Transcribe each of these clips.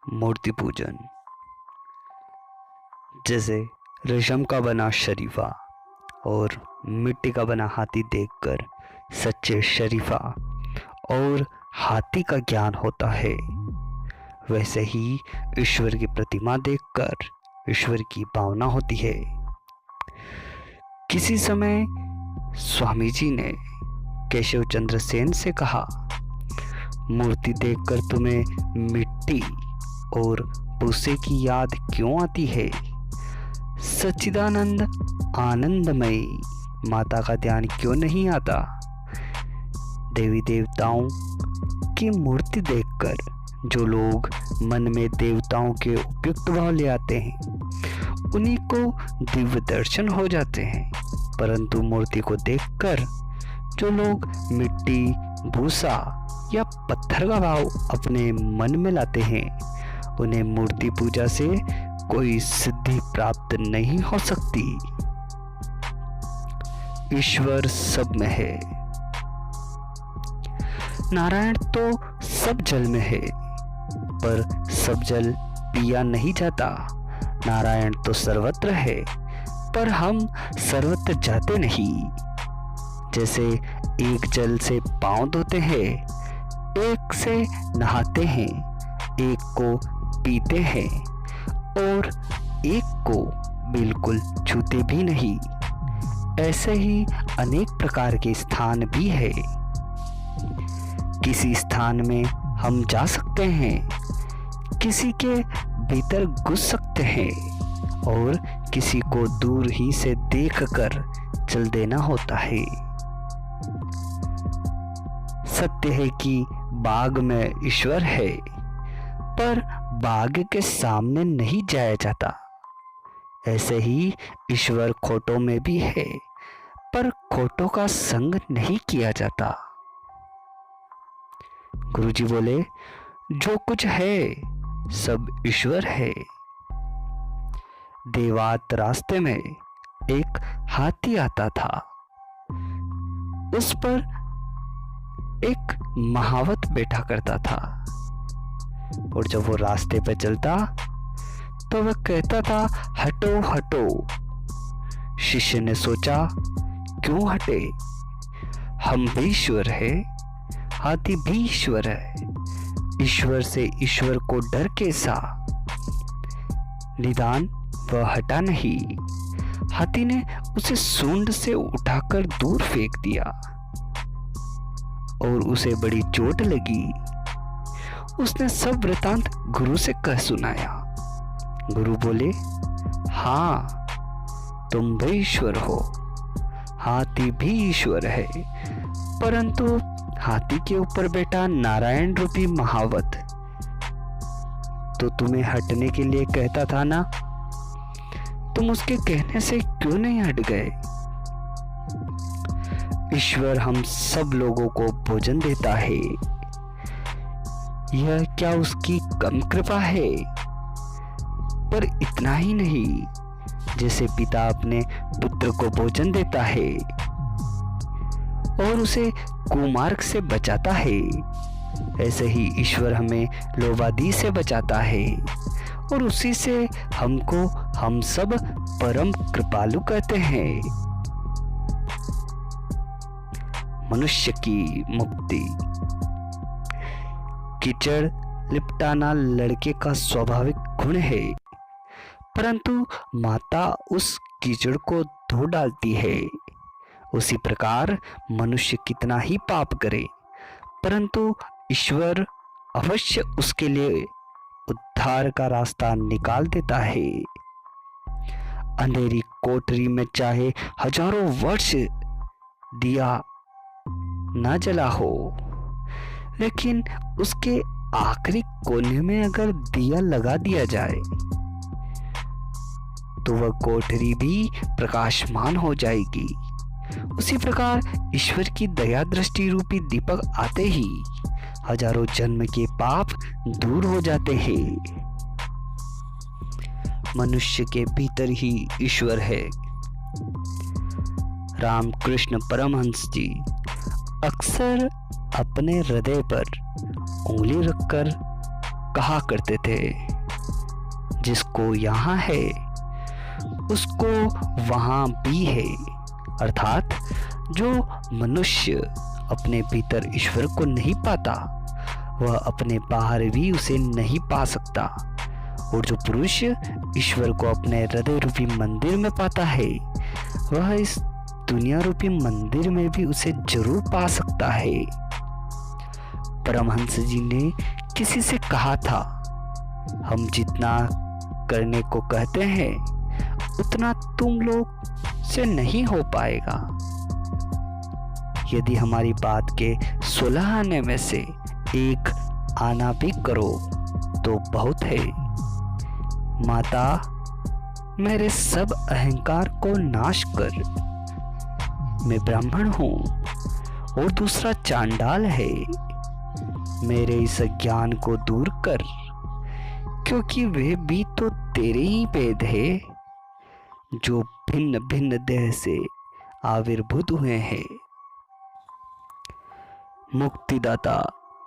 मूर्ति पूजन। जैसे रेशम का बना शरीफा और मिट्टी का बना हाथी देखकर सच्चे शरीफा और हाथी का ज्ञान होता है, वैसे ही ईश्वर की प्रतिमा देखकर ईश्वर की भावना होती है। किसी समय स्वामी जी ने केशव चंद्र सेन से कहा, मूर्ति देखकर तुम्हें मिट्टी और भूसे की याद क्यों आती है? सच्चिदानंद आनंदमयी माता का ध्यान क्यों नहीं आता? देवी देवताओं की मूर्ति देखकर जो लोग मन में देवताओं के उपयुक्त भाव ले आते हैं, उन्हीं को दिव्य दर्शन हो जाते हैं। परंतु मूर्ति को देखकर जो लोग मिट्टी, भूसा या पत्थर का भाव अपने मन में लाते हैं, उन्हें मूर्ति पूजा से कोई सिद्धि प्राप्त नहीं हो सकती। ईश्वर सब में है। नारायण तो सब जल में है, पर सब जल पिया नहीं जाता। नारायण तो सर्वत्र है, पर हम सर्वत्र जाते नहीं। जैसे एक जल से पांव धोते हैं, एक से नहाते हैं, एक को पीते हैं और एक को बिल्कुल छूते भी नहीं, ऐसे ही अनेक प्रकार के स्थान भी है। किसी स्थान में हम जा सकते हैं, किसी के भीतर घुस सकते हैं और किसी को दूर ही से देखकर चल देना होता है। सत्य है कि बाग में ईश्वर है, पर बाग के सामने नहीं जाया जाता। ऐसे ही ईश्वर खोटों में भी है, पर खोटों का संग नहीं किया जाता। गुरुजी बोले, जो कुछ है सब ईश्वर है। देवात रास्ते में एक हाथी आता था। उस पर एक महावत बैठा करता था और जब वो रास्ते पे चलता तो वह कहता था, हटो हटो। शिष्य ने सोचा, क्यों हटे? हम भी ईश्वर है, हाथी भी ईश्वर है। ईश्वर से ईश्वर को डर कैसा? निदान वह हटा नहीं। हाथी ने उसे सूंड से उठाकर दूर फेंक दिया और उसे बड़ी चोट लगी। उसने सब वृतांत गुरु से कह सुनाया। गुरु बोले, हाँ, तुम भी ईश्वर हो, हाथी भी ईश्वर है, परंतु हाथी के ऊपर बैठा नारायण रूपी महावत तो तुम्हें हटने के लिए कहता था ना, तुम उसके कहने से क्यों नहीं हट गए? ईश्वर हम सब लोगों को भोजन देता है, यह क्या उसकी कम कृपा है? पर इतना ही नहीं, जैसे पिता अपने पुत्र को भोजन देता है और उसे कुमार्ग से बचाता है, ऐसे ही ईश्वर हमें लोभादि से बचाता है और उसी से हमको हम सब परम कृपालु कहते हैं। मनुष्य की मुक्ति। कीचड़ लिपटाना लड़के का स्वाभाविक गुण है, परंतु माता उस कीचड़ को धो डालती है। उसी प्रकार मनुष्य कितना ही पाप करे, परंतु ईश्वर अवश्य उसके लिए उद्धार का रास्ता निकाल देता है। अंधेरी कोठरी में चाहे हजारों वर्ष दिया ना जला हो, लेकिन उसके आखिरी कोने में अगर दिया लगा दिया जाए तो वह कोठरी भी प्रकाशमान हो जाएगी। उसी प्रकार ईश्वर की दया दृष्टि रूपी दीपक आते ही हजारों जन्म के पाप दूर हो जाते हैं। मनुष्य के भीतर ही ईश्वर है। रामकृष्ण परमहंस जी अक्सर अपने हृदय पर उंगली रखकर कहा करते थे, जिसको यहाँ है उसको वहाँ भी है। अर्थात जो मनुष्य अपने भीतर ईश्वर को नहीं पाता, वह अपने बाहर भी उसे नहीं पा सकता। और जो पुरुष ईश्वर को अपने हृदय रूपी मंदिर में पाता है, वह इस दुनिया रूपी मंदिर में भी उसे जरूर पा सकता है। परमहंस जी ने किसी से कहा था, हम जितना करने को कहते हैं उतना तुम लोग से नहीं हो पाएगा। यदि हमारी बात के 16 आने में से एक आना भी करो तो बहुत है। माता, मेरे सब अहंकार को नाश कर। मैं ब्राह्मण हूँ और दूसरा चांडाल है। मेरे इस ज्ञान को दूर कर, क्योंकि वे भी तो तेरे ही वेद है, जो भिन्न भिन्न देह से आविर्भूत हुए हैं। मुक्तिदाता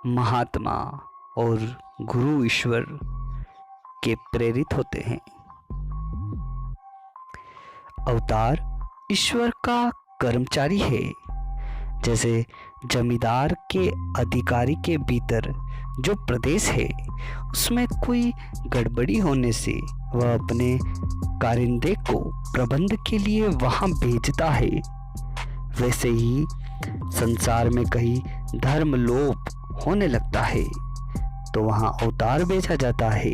महात्मा और गुरु ईश्वर के प्रेरित होते हैं। अवतार ईश्वर का कर्मचारी है। जैसे जमींदार के अधिकारी के भीतर जो प्रदेश है, उसमें कोई गड़बड़ी होने से वह अपने कारिंदे को प्रबंध के लिए वहां भेजता है, वैसे ही संसार में कहीं धर्म लोप होने लगता है तो वहां अवतार भेजा जाता है।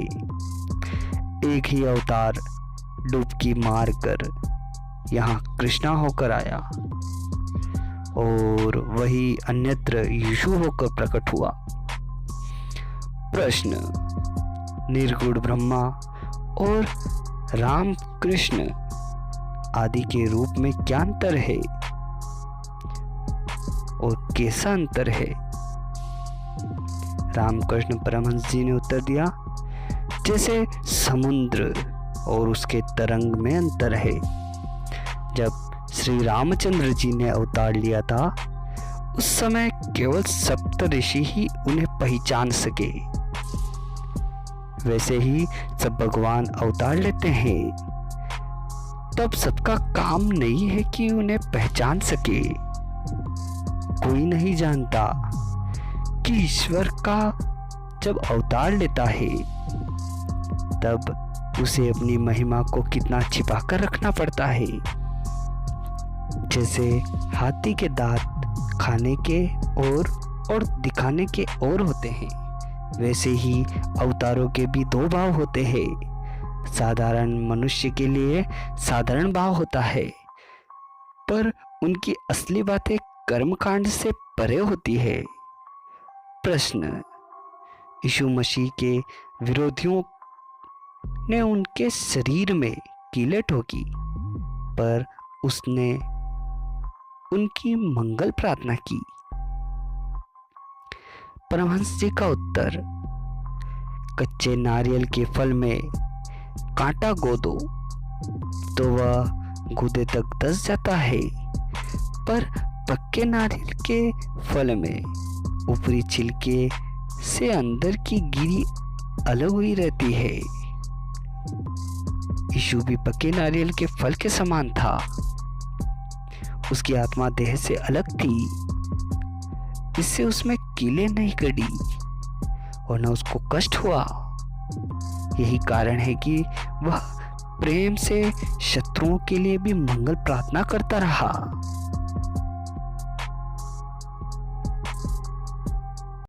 एक ही अवतार डुबकी मार कर यहाँ कृष्णा होकर आया और वही अन्यत्र यीशु होकर प्रकट हुआ। प्रश्न, निर्गुण ब्रह्मा और राम कृष्ण आदि के रूप में क्या अंतर है और कैसा अंतर है? रामकृष्ण परमहंस जी ने उत्तर दिया, जैसे समुद्र और उसके तरंग में अंतर है। जब श्री रामचंद्र जी ने अवतार लिया था, उस समय केवल सप्तऋषि ही उन्हें पहचान सके। वैसे ही जब भगवान अवतार लेते हैं, तब सबका काम नहीं है कि उन्हें पहचान सके। कोई नहीं जानता कि ईश्वर का जब अवतार लेता है, तब उसे अपनी महिमा को कितना छिपा कर रखना पड़ता है। जैसे हाथी के दांत खाने के और दिखाने के और होते हैं, वैसे ही अवतारों के भी दो भाव होते हैं। साधारण मनुष्य के लिए साधारण भाव होता है, पर उनकी असली बातें कर्मकांड से परे होती है। प्रश्न, यीशु मसीह के विरोधियों ने उनके शरीर में कीलें ठोकी, पर उसने उनकी मंगल प्रार्थना की। परमहंस जी का उत्तर, कच्चे नारियल के फल में कांटा गो दो तो वह गूदे तक धंस जाता है, पर पक्के नारियल के फल में ऊपरी छिलके से अंदर की गिरी अलग हुई रहती है। यीशु भी पक्के नारियल के फल के समान था। उसकी आत्मा देह से अलग थी, इससे उसमें कीलें नहीं गड़ी और न उसको कष्ट हुआ। यही कारण है कि वह प्रेम से शत्रुओं के लिए भी मंगल प्रार्थना करता रहा।